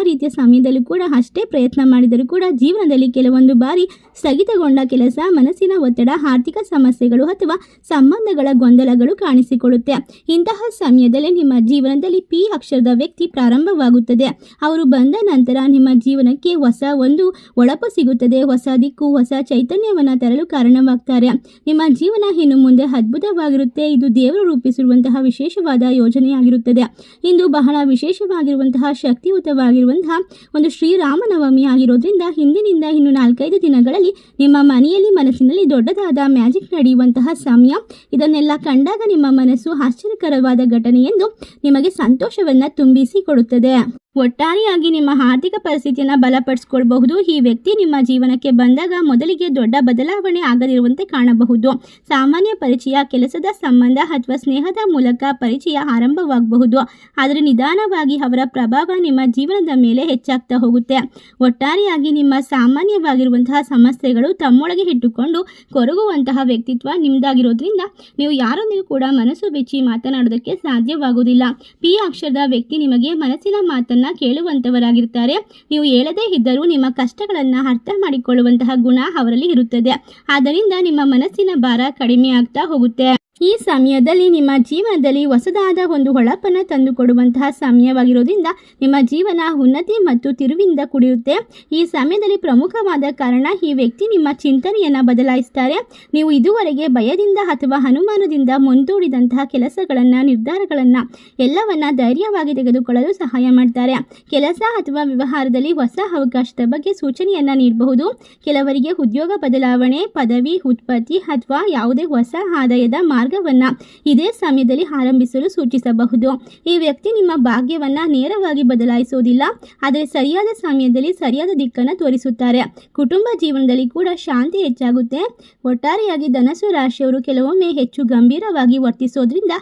ರೀತಿಯ ಸಮಯದಲ್ಲೂ ಕೂಡ ಅಷ್ಟೇ ಪ್ರಯತ್ನ ಮಾಡಿದರೂ ಕೂಡ ಜೀವನದಲ್ಲಿ ಕೆಲವೊಂದು ಬಾರಿ ಸ್ಥಗಿತಗೊಂಡ ಕೆಲಸ, ಮನಸ್ಸಿನ ಒತ್ತಡ, ಆರ್ಥಿಕ ಸಮಸ್ಯೆಗಳು ಅಥವಾ ಸಂಬಂಧಗಳ ಗೊಂದಲಗಳು ಕಾಣಿಸಿಕೊಳ್ಳುತ್ತೆ. ಇಂತಹ ಸಮಯದಲ್ಲಿ ನಿಮ್ಮ ಜೀವನದಲ್ಲಿ ಪಿ ಅಕ್ಷರದ ವ್ಯಕ್ತಿ ಪ್ರಾರಂಭವಾಗುತ್ತದೆ. ಅವರು ಬಂದ ನಂತರ ನಿಮ್ಮ ಜೀವನಕ್ಕೆ ಹೊಸ ಒಂದು ಒಳಪು ಸಿಗುತ್ತದೆ. ಹೊಸ ದಿಕ್ಕು, ಹೊಸ ಚೈತನ್ಯವನ್ನು ತರಲು ಕಾರಣವಾಗ್ತಾರೆ. ನಿಮ್ಮ ಜೀವನ ಇನ್ನು ಮುಂದೆ ಅದ್ಭುತವಾಗಿರುತ್ತೆ. ಇದು ದೇವರು ರೂಪಿಸಿರುವಂತಹ ವಿಶೇಷವಾದ ಯೋಜನೆಯಾಗಿರುತ್ತದೆ. ಇಂದು ಬಹಳ ವಿಶೇಷವಾಗಿರುವಂತಹ ಶಕ್ತಿಯುತವಾಗಿರುವಂತಹ ಒಂದು ಶ್ರೀರಾಮನವಮಿ ಆಗಿರೋದ್ರಿಂದ ಇಂದಿನಿಂದ ಇನ್ನು 4-5 ದಿನಗಳಲ್ಲಿ ನಿಮ್ಮ ಮನೆಯಲ್ಲಿ, ಮನಸ್ಸಿನಲ್ಲಿ ದೊಡ್ಡದಾದ ಮ್ಯಾಜಿಕ್ ನಡೆಯುವಂತಹ ಸಮಯ. ಇದನ್ನೆಲ್ಲ ಕಂಡಾಗ ನಿಮ್ಮ ಮನಸ್ಸು ಆಶ್ಚರ್ಯಕರವಾದ ಘಟನೆ ಎಂದು ನಿಮಗೆ ಸಂತೋಷವನ್ನು ತುಂಬಿಸಿ ಕೊಡುತ್ತದೆ. ಒಟ್ಟಾರೆಯಾಗಿ ನಿಮ್ಮ ಆರ್ಥಿಕ ಪರಿಸ್ಥಿತಿಯನ್ನು ಬಲಪಡಿಸಿಕೊಳ್ಳಬಹುದು. ಈ ವ್ಯಕ್ತಿ ನಿಮ್ಮ ಜೀವನಕ್ಕೆ ಬಂದಾಗ ಮೊದಲಿಗೆ ದೊಡ್ಡ ಬದಲಾವಣೆ ಆಗದಿರುವಂತೆ ಕಾಣಬಹುದು. ಸಾಮಾನ್ಯ ಪರಿಚಯ, ಕೆಲಸದ ಸಂಬಂಧ ಅಥವಾ ಸ್ನೇಹದ ಮೂಲಕ ಪರಿಚಯ ಆರಂಭವಾಗಬಹುದು. ಆದರೆ ನಿಧಾನವಾಗಿ ಅವರ ಪ್ರಭಾವ ನಿಮ್ಮ ಜೀವನದ ಮೇಲೆ ಹೆಚ್ಚಾಗ್ತಾ ಹೋಗುತ್ತೆ. ಒಟ್ಟಾರೆಯಾಗಿ ನಿಮ್ಮ ಸಾಮಾನ್ಯವಾಗಿರುವಂತಹ ಸಮಸ್ಯೆಗಳು ತಮ್ಮೊಳಗೆ ಇಟ್ಟುಕೊಂಡು ಕೊರಗುವಂತಹ ವ್ಯಕ್ತಿತ್ವ ನಿಮ್ಮದಾಗಿರೋದ್ರಿಂದ ನೀವು ಯಾರೊಂದಿಗೂ ಕೂಡ ಮನಸ್ಸು ಬಿಚ್ಚಿ ಮಾತನಾಡೋದಕ್ಕೆ ಸಾಧ್ಯವಾಗುವುದಿಲ್ಲ. ಪಿ ಅಕ್ಷರದ ವ್ಯಕ್ತಿ ನಿಮಗೆ ಮನಸ್ಸಿನ ಮಾತನ್ನು ಕೇಳುವಂತವರಾಗಿರ್ತಾರೆ. ನೀವು ಹೇಳದೇ ಇದ್ದರೂ ನಿಮ್ಮ ಕಷ್ಟಗಳನ್ನು ಅರ್ಥ ಮಾಡಿಕೊಳ್ಳುವಂತಹ ಗುಣ ಅವರಲ್ಲಿ ಇರುತ್ತದೆ. ಆದ್ದರಿಂದ ನಿಮ್ಮ ಮನಸ್ಸಿನ ಭಾರ ಕಡಿಮೆ ಆಗ್ತಾ ಹೋಗುತ್ತೆ. ಈ ಸಮಯದಲ್ಲಿ ನಿಮ್ಮ ಜೀವನದಲ್ಲಿ ಹೊಸದಾದ ಒಂದು ಹೊಳಪನ್ನು ತಂದುಕೊಡುವಂತಹ ಸಮಯವಾಗಿರೋದ್ರಿಂದ ನಿಮ್ಮ ಜೀವನ ಉನ್ನತಿ ಮತ್ತು ತಿರುವಿಂದ ಕೂಡಿರುತ್ತೆ. ಈ ಸಮಯದಲ್ಲಿ ಪ್ರಮುಖವಾದ ಕಾರಣ, ಈ ವ್ಯಕ್ತಿ ನಿಮ್ಮ ಚಿಂತನೆಯನ್ನು ಬದಲಾಯಿಸ್ತಾರೆ. ನೀವು ಇದುವರೆಗೆ ಭಯದಿಂದ ಅಥವಾ ಅನುಮಾನದಿಂದ ಮುಂದೂಡಿದಂತಹ ಕೆಲಸಗಳನ್ನು, ನಿರ್ಧಾರಗಳನ್ನು ಎಲ್ಲವನ್ನ ಧೈರ್ಯವಾಗಿ ತೆಗೆದುಕೊಳ್ಳಲು ಸಹಾಯ ಮಾಡ್ತಾರೆ. ಕೆಲಸ ಅಥವಾ ವ್ಯವಹಾರದಲ್ಲಿ ಹೊಸ ಅವಕಾಶದ ಬಗ್ಗೆ ಸೂಚನೆಯನ್ನು ನೀಡಬಹುದು. ಕೆಲವರಿಗೆ ಉದ್ಯೋಗ ಬದಲಾವಣೆ, ಪದವಿ ಉತ್ಪತ್ತಿ ಅಥವಾ ಯಾವುದೇ ಹೊಸ ಆದಾಯದ ಮಾರ್ಗವನ್ನು ಇದೇ ಸಮಯದಲ್ಲಿ ಆರಂಭಿಸಲು ಸೂಚಿಸಬಹುದು. ಈ ವ್ಯಕ್ತಿ ನಿಮ್ಮ ಭಾಗ್ಯವನ್ನು ನೇರವಾಗಿ ಬದಲಾಯಿಸುವುದಿಲ್ಲ, ಆದರೆ ಸರಿಯಾದ ಸಮಯದಲ್ಲಿ ಸರಿಯಾದ ದಿಕ್ಕನ್ನು ತೋರಿಸುತ್ತಾರೆ. ಕುಟುಂಬ ಜೀವನದಲ್ಲಿ ಕೂಡ ಶಾಂತಿ ಹೆಚ್ಚಾಗುತ್ತೆ. ಒಟ್ಟಾರೆಯಾಗಿ ಧನಸು ರಾಶಿಯವರು ಕೆಲವೊಮ್ಮೆ ಹೆಚ್ಚು ಗಂಭೀರವಾಗಿ ವರ್ತಿಸೋದ್ರಿಂದ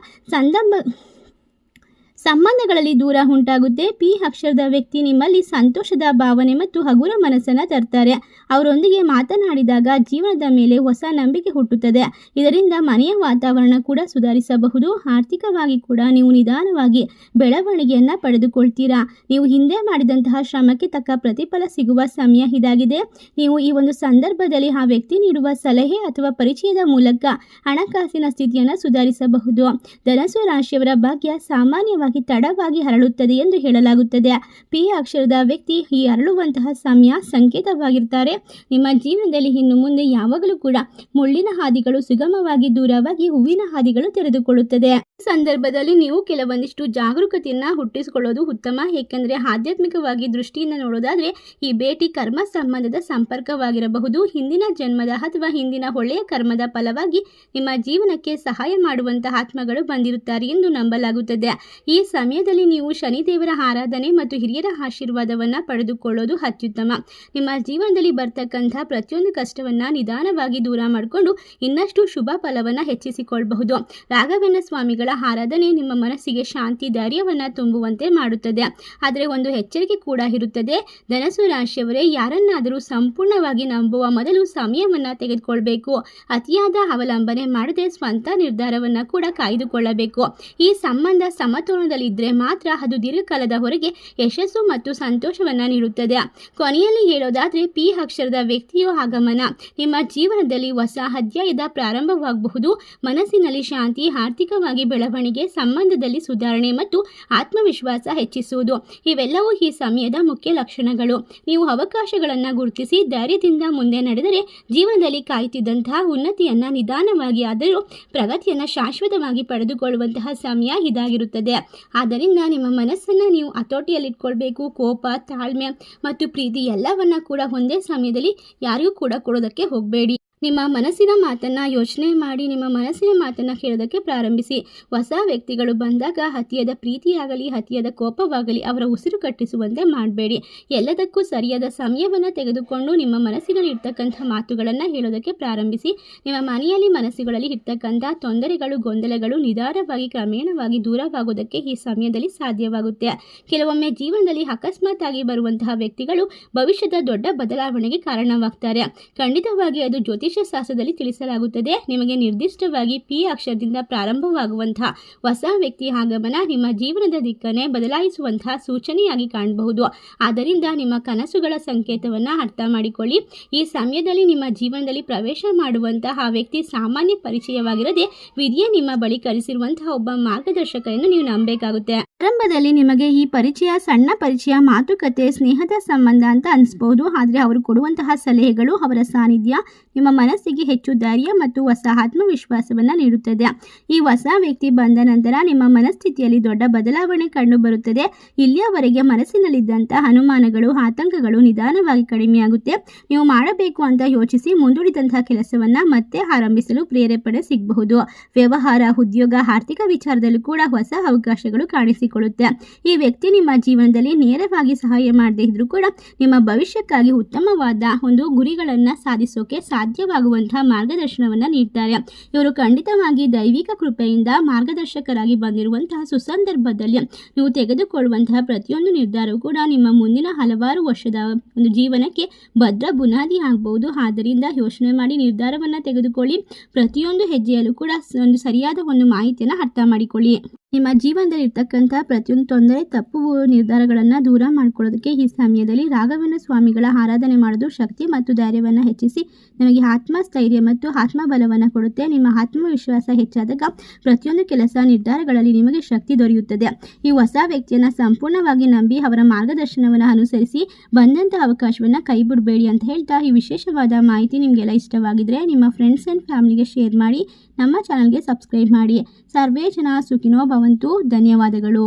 ಸಂಬಂಧಗಳಲ್ಲಿ ದೂರ ಉಂಟಾಗುತ್ತೆ. ಪಿ ಅಕ್ಷರದ ವ್ಯಕ್ತಿ ನಿಮ್ಮಲ್ಲಿ ಸಂತೋಷದ ಭಾವನೆ ಮತ್ತು ಹಗುರ ಮನಸ್ಸನ್ನು ತರ್ತಾರೆ. ಅವರೊಂದಿಗೆ ಮಾತನಾಡಿದಾಗ ಜೀವನದ ಮೇಲೆ ಹೊಸ ನಂಬಿಕೆ ಹುಟ್ಟುತ್ತದೆ. ಇದರಿಂದ ಮನೆಯ ವಾತಾವರಣ ಕೂಡ ಸುಧಾರಿಸಬಹುದು. ಆರ್ಥಿಕವಾಗಿ ಕೂಡ ನೀವು ನಿಧಾನವಾಗಿ ಬೆಳವಣಿಗೆಯನ್ನು ಪಡೆದುಕೊಳ್ತೀರಾ. ನೀವು ಹಿಂದೆ ಮಾಡಿದಂತಹ ಶ್ರಮಕ್ಕೆ ತಕ್ಕ ಪ್ರತಿಫಲ ಸಿಗುವ ಸಮಯ ಇದಾಗಿದೆ. ನೀವು ಈ ಒಂದು ಸಂದರ್ಭದಲ್ಲಿ ಆ ವ್ಯಕ್ತಿ ನೀಡುವ ಸಲಹೆ ಅಥವಾ ಪರಿಚಯದ ಮೂಲಕ ಹಣಕಾಸಿನ ಸ್ಥಿತಿಯನ್ನು ಸುಧಾರಿಸಬಹುದು. ಧನಸು ರಾಶಿಯವರ ಭಾಗ್ಯ ಸಾಮಾನ್ಯವಾಗಿ ತಡವಾಗಿ ಹರಳುತ್ತದೆ ಎಂದು ಹೇಳಲಾಗುತ್ತದೆ. ಪಿ ಅಕ್ಷರದ ವ್ಯಕ್ತಿ ಈ ಹರಳುವಂತಹ ಸಮಯ ಸಂಕೇತವಾಗಿರ್ತಾರೆ. ನಿಮ್ಮ ಜೀವನದಲ್ಲಿ ಇನ್ನು ಮುಂದೆ ಯಾವಾಗಲೂ ಕೂಡ ಮುಳ್ಳಿನ ಹಾದಿಗಳು ಸುಗಮವಾಗಿ ದೂರವಾಗಿ ಹೂವಿನ ಹಾದಿಗಳು ತೆರೆದುಕೊಳ್ಳುತ್ತದೆ. ಈ ಸಂದರ್ಭದಲ್ಲಿ ನೀವು ಕೆಲವೊಂದಿಷ್ಟು ಜಾಗರೂಕತೆಯನ್ನು ಹುಟ್ಟಿಸಿಕೊಳ್ಳೋದು ಉತ್ತಮ. ಏಕೆಂದರೆ ಆಧ್ಯಾತ್ಮಿಕವಾಗಿ ದೃಷ್ಟಿಯಿಂದ ನೋಡೋದಾದ್ರೆ ಈ ಭೇಟಿ ಕರ್ಮ ಸಂಬಂಧದ ಸಂಪರ್ಕವಾಗಿರಬಹುದು. ಹಿಂದಿನ ಜನ್ಮದ ಅಥವಾ ಹಿಂದಿನ ಒಳ್ಳೆಯ ಕರ್ಮದ ಫಲವಾಗಿ ನಿಮ್ಮ ಜೀವನಕ್ಕೆ ಸಹಾಯ ಮಾಡುವಂತಹ ಆತ್ಮಗಳು ಬಂದಿರುತ್ತಾರೆ ಎಂದು ನಂಬಲಾಗುತ್ತದೆ. ಈ ಸಮಯದಲ್ಲಿ ನೀವು ಶನಿದೇವರ ಆರಾಧನೆ ಮತ್ತು ಹಿರಿಯರ ಆಶೀರ್ವಾದವನ್ನು ಪಡೆದುಕೊಳ್ಳೋದು ಅತ್ಯುತ್ತಮ. ನಿಮ್ಮ ಜೀವನದಲ್ಲಿ ಬರ್ತಕ್ಕಂಥ ಪ್ರತಿಯೊಂದು ಕಷ್ಟವನ್ನು ನಿಧಾನವಾಗಿ ದೂರ ಮಾಡಿಕೊಂಡು ಇನ್ನಷ್ಟು ಶುಭ ಫಲವನ್ನು ಹೆಚ್ಚಿಸಿಕೊಳ್ಳಬಹುದು. ರಾಘವೇಂದ್ರ ಸ್ವಾಮಿಗಳ ಆರಾಧನೆ ನಿಮ್ಮ ಮನಸ್ಸಿಗೆ ಶಾಂತಿ, ಧೈರ್ಯವನ್ನು ತುಂಬುವಂತೆ ಮಾಡುತ್ತದೆ. ಆದರೆ ಒಂದು ಎಚ್ಚರಿಕೆ ಕೂಡ ಇರುತ್ತದೆ. ಧನಸು ರಾಶಿಯವರೇ, ಯಾರನ್ನಾದರೂ ಸಂಪೂರ್ಣವಾಗಿ ನಂಬುವ ಮೊದಲು ಸಮಯವನ್ನು ತೆಗೆದುಕೊಳ್ಬೇಕು. ಅತಿಯಾದ ಅವಲಂಬನೆ ಮಾಡದೆ ಸ್ವಂತ ನಿರ್ಧಾರವನ್ನು ಕೂಡ ಕಾಯ್ದುಕೊಳ್ಳಬೇಕು. ಈ ಸಂಬಂಧ ಸಮತೋಲನದಲ್ಲಿ ಜೀವನದಲ್ಲಿ ಇದ್ದರೆ ಮಾತ್ರ ಅದು ದೀರ್ಘಕಾಲದವರೆಗೆ ಯಶಸ್ಸು ಮತ್ತು ಸಂತೋಷವನ್ನು ನೀಡುತ್ತದೆ. ಕೊನೆಯಲ್ಲಿ ಹೇಳೋದಾದರೆ ಪಿ ಅಕ್ಷರದ ವ್ಯಕ್ತಿಯ ಆಗಮನ ನಿಮ್ಮ ಜೀವನದಲ್ಲಿ ಹೊಸ ಅಧ್ಯಾಯದ ಪ್ರಾರಂಭವಾಗಬಹುದು. ಮನಸ್ಸಿನಲ್ಲಿ ಶಾಂತಿ, ಆರ್ಥಿಕವಾಗಿ ಬೆಳವಣಿಗೆ, ಸಂಬಂಧದಲ್ಲಿ ಸುಧಾರಣೆ ಮತ್ತು ಆತ್ಮವಿಶ್ವಾಸ ಹೆಚ್ಚಿಸುವುದು ಇವೆಲ್ಲವೂ ಈ ಸಮಯದ ಮುಖ್ಯ ಲಕ್ಷಣಗಳು. ನೀವು ಅವಕಾಶಗಳನ್ನು ಗುರುತಿಸಿ ಧೈರ್ಯದಿಂದ ಮುಂದೆ ನಡೆದರೆ ಜೀವನದಲ್ಲಿ ಕಾಯುತ್ತಿದ್ದಂತಹ ಉನ್ನತಿಯನ್ನು ನಿಧಾನವಾಗಿ ಆದರೂ ಪ್ರಗತಿಯನ್ನು ಶಾಶ್ವತವಾಗಿ ಪಡೆದುಕೊಳ್ಳುವಂತಹ ಸಮಯ ಇದಾಗಿರುತ್ತದೆ. ಆದ್ದರಿಂದ ನಿಮ್ಮ ಮನಸ್ಸನ್ನು ನೀವು ಹತೋಟಿಯಲ್ಲಿಟ್ಕೊಳ್ಬೇಕು. ಕೋಪ, ತಾಳ್ಮೆ ಮತ್ತು ಪ್ರೀತಿ ಎಲ್ಲವನ್ನ ಕೂಡ ಒಂದೇ ಸಮಯದಲ್ಲಿ ಯಾರಿಗೂ ಕೂಡ ಕೊಡೋದಕ್ಕೆ ಹೋಗಬೇಡಿ. ನಿಮ್ಮ ಮನಸ್ಸಿನ ಮಾತನ್ನು ಯೋಚನೆ ಮಾಡಿ ನಿಮ್ಮ ಮನಸ್ಸಿನ ಮಾತನ್ನು ಕೇಳೋದಕ್ಕೆ ಪ್ರಾರಂಭಿಸಿ. ಹೊಸ ವ್ಯಕ್ತಿಗಳು ಬಂದಾಗ ಅತಿಯಾದ ಪ್ರೀತಿಯಾಗಲಿ ಅತಿಯಾದ ಕೋಪವಾಗಲಿ ಅವರ ಉಸಿರು ಕಟ್ಟಿಸುವಂತೆ ಮಾಡಬೇಡಿ. ಎಲ್ಲದಕ್ಕೂ ಸರಿಯಾದ ಸಮಯವನ್ನು ತೆಗೆದುಕೊಂಡು ನಿಮ್ಮ ಮನಸ್ಸಿನಲ್ಲಿ ಇರ್ತಕ್ಕಂಥ ಮಾತುಗಳನ್ನು ಹೇಳೋದಕ್ಕೆ ಪ್ರಾರಂಭಿಸಿ. ನಿಮ್ಮ ಮನೆಯಲ್ಲಿ ಮನಸ್ಸುಗಳಲ್ಲಿ ಇರ್ತಕ್ಕಂಥ ತೊಂದರೆಗಳು, ಗೊಂದಲಗಳು ನಿಧಾನವಾಗಿ ಕ್ರಮೇಣವಾಗಿ ದೂರವಾಗೋದಕ್ಕೆ ಈ ಸಮಯದಲ್ಲಿ ಸಾಧ್ಯವಾಗುತ್ತೆ. ಕೆಲವೊಮ್ಮೆ ಜೀವನದಲ್ಲಿ ಅಕಸ್ಮಾತ್ ಆಗಿ ಬರುವಂತಹ ವ್ಯಕ್ತಿಗಳು ಭವಿಷ್ಯದ ದೊಡ್ಡ ಬದಲಾವಣೆಗೆ ಕಾರಣವಾಗ್ತಾರೆ. ಖಂಡಿತವಾಗಿ ಅದು ಜ್ಯೋತಿಷ ಶಾಸ್ತ್ರದಲ್ಲಿ ತಿಳಿಸಲಾಗುತ್ತದೆ. ನಿಮಗೆ ನಿರ್ದಿಷ್ಟವಾಗಿ ಪಿ ಅಕ್ಷರದಿಂದ ಪ್ರಾರಂಭವಾಗುವಂತಹ ಹೊಸ ವ್ಯಕ್ತಿ ಆಗಮನ ನಿಮ್ಮ ಜೀವನದ ದಿಕ್ಕನ್ನೇ ಬದಲಾಯಿಸುವಂತಹ ಸೂಚನೆಯಾಗಿ ಕಾಣಬಹುದು. ಆದ್ದರಿಂದ ನಿಮ್ಮ ಕನಸುಗಳ ಸಂಕೇತವನ್ನು ಅರ್ಥ ಮಾಡಿಕೊಳ್ಳಿ. ಈ ಸಮಯದಲ್ಲಿ ನಿಮ್ಮ ಜೀವನದಲ್ಲಿ ಪ್ರವೇಶ ಮಾಡುವಂತಹ ಆ ವ್ಯಕ್ತಿ ಸಾಮಾನ್ಯ ಪರಿಚಯವಾಗಿರದೆ ವಿಧಿಯೇ ನಿಮ್ಮ ಬಳಿ ಕರೆಸಿರುವಂತಹ ಒಬ್ಬ ಮಾರ್ಗದರ್ಶಕ ಎಂದು ನೀವು ನಂಬಬೇಕಾಗುತ್ತೆ. ಆರಂಭದಲ್ಲಿ ನಿಮಗೆ ಈ ಪರಿಚಯ ಸಣ್ಣ ಪರಿಚಯ, ಮಾತುಕತೆ, ಸ್ನೇಹದ ಸಂಬಂಧ ಅಂತ ಅನಿಸ್ಬಹುದು. ಆದರೆ ಅವರು ಕೊಡುವಂತಹ ಸಲಹೆಗಳು, ಅವರ ಸಾನ್ನಿಧ್ಯ ನಿಮ್ಮ ಮನಸ್ಸಿಗೆ ಹೆಚ್ಚು ಧೈರ್ಯ ಮತ್ತು ಹೊಸ ಆತ್ಮವಿಶ್ವಾಸವನ್ನು ನೀಡುತ್ತದೆ. ಈ ಹೊಸ ವ್ಯಕ್ತಿ ಬಂದ ನಂತರ ನಿಮ್ಮ ಮನಸ್ಥಿತಿಯಲ್ಲಿ ದೊಡ್ಡ ಬದಲಾವಣೆ ಕಂಡುಬರುತ್ತದೆ. ಇಲ್ಲಿಯವರೆಗೆ ಮನಸ್ಸಿನಲ್ಲಿದ್ದಂತಹ ಅನುಮಾನಗಳು, ಆತಂಕಗಳು ನಿಧಾನವಾಗಿ ಕಡಿಮೆಯಾಗುತ್ತೆ. ನೀವು ಮಾಡಬೇಕು ಅಂತ ಯೋಚಿಸಿ ಮುಂದೂಡಿದಂತಹ ಕೆಲಸವನ್ನು ಮತ್ತೆ ಆರಂಭಿಸಲು ಪ್ರೇರೇಪಣೆ ಸಿಗಬಹುದು. ವ್ಯವಹಾರ, ಉದ್ಯೋಗ, ಆರ್ಥಿಕ ವಿಚಾರದಲ್ಲೂ ಕೂಡ ಹೊಸ ಅವಕಾಶಗಳು ಕಾಣಿಸಿಕೊಳ್ಳುತ್ತೆ. ಈ ವ್ಯಕ್ತಿ ನಿಮ್ಮ ಜೀವನದಲ್ಲಿ ನೇರವಾಗಿ ಸಹಾಯ ಮಾಡದೇ ಇದ್ರೂ ಕೂಡ ನಿಮ್ಮ ಭವಿಷ್ಯಕ್ಕಾಗಿ ಉತ್ತಮವಾದ ಒಂದು ಗುರಿಗಳನ್ನು ಸಾಧಿಸೋಕೆ ಸಾಧ್ಯವಾಗುವಂತಹ ಮಾರ್ಗದರ್ಶನವನ್ನು ನೀಡ್ತಾರೆ. ಇವರು ಖಂಡಿತವಾಗಿ ದೈವಿಕ ಕೃಪೆಯಿಂದ ಮಾರ್ಗದರ್ಶಕರಾಗಿ ಬಂದಿರುವಂತಹ ಸುಸಂದರ್ಭದಲ್ಲಿ ನೀವು ತೆಗೆದುಕೊಳ್ಳುವಂತಹ ಪ್ರತಿಯೊಂದು ನಿರ್ಧಾರವೂ ಕೂಡ ನಿಮ್ಮ ಮುಂದಿನ ಹಲವಾರು ವರ್ಷದ ಒಂದು ಜೀವನಕ್ಕೆ ಭದ್ರ ಬುನಾದಿ ಆಗಬಹುದು. ಆದ್ದರಿಂದ ಯೋಚನೆ ಮಾಡಿ ನಿರ್ಧಾರವನ್ನು ತೆಗೆದುಕೊಳ್ಳಿ. ಪ್ರತಿಯೊಂದು ಹೆಜ್ಜೆಯಲ್ಲೂ ಕೂಡ ಒಂದು ಸರಿಯಾದ ಒಂದು ಮಾಹಿತಿಯನ್ನು ಅರ್ಥ ಮಾಡಿಕೊಳ್ಳಿ. ನಿಮ್ಮ ಜೀವನದಲ್ಲಿ ಇರ್ತಕ್ಕಂಥ ಪ್ರತಿಯೊಂದು ತೊಂದರೆ, ತಪ್ಪು ನಿರ್ಧಾರಗಳನ್ನು ದೂರ ಮಾಡ್ಕೊಳ್ಳೋದಕ್ಕೆ ಈ ಸಮಯದಲ್ಲಿ ರಾಘವೇಂದ್ರ ಸ್ವಾಮಿಗಳ ಆರಾಧನೆ ಮಾಡೋದು ಶಕ್ತಿ ಮತ್ತು ಧೈರ್ಯವನ್ನು ಹೆಚ್ಚಿಸಿ ನಿಮಗೆ ಆತ್ಮಸ್ಥೈರ್ಯ ಮತ್ತು ಆತ್ಮಬಲವನ್ನು ಕೊಡುತ್ತೆ. ನಿಮ್ಮ ಆತ್ಮವಿಶ್ವಾಸ ಹೆಚ್ಚಾದಾಗ ಪ್ರತಿಯೊಂದು ಕೆಲಸ, ನಿರ್ಧಾರಗಳಲ್ಲಿ ನಿಮಗೆ ಶಕ್ತಿ ದೊರೆಯುತ್ತದೆ. ಈ ಹೊಸ ವ್ಯಕ್ತಿಯನ್ನು ಸಂಪೂರ್ಣವಾಗಿ ನಂಬಿ ಅವರ ಮಾರ್ಗದರ್ಶನವನ್ನು ಅನುಸರಿಸಿ ಬಂದಂಥ ಅವಕಾಶವನ್ನು ಕೈ ಬಿಡಬೇಡಿ ಅಂತ ಹೇಳ್ತಾ, ಈ ವಿಶೇಷವಾದ ಮಾಹಿತಿ ನಿಮಗೆಲ್ಲ ಇಷ್ಟವಾಗಿದ್ದರೆ ನಿಮ್ಮ ಫ್ರೆಂಡ್ಸ್ ಆ್ಯಂಡ್ ಫ್ಯಾಮಿಲಿಗೆ ಶೇರ್ ಮಾಡಿ. ನಮ್ಮ ಚಾನಲ್ಗೆ ಸಬ್ಸ್ಕ್ರೈಬ್ ಮಾಡಿ. ಸರ್ವೇ ಜನ ಸುಖಿನೋ ಭವಂತು. ಧನ್ಯವಾದಗಳು.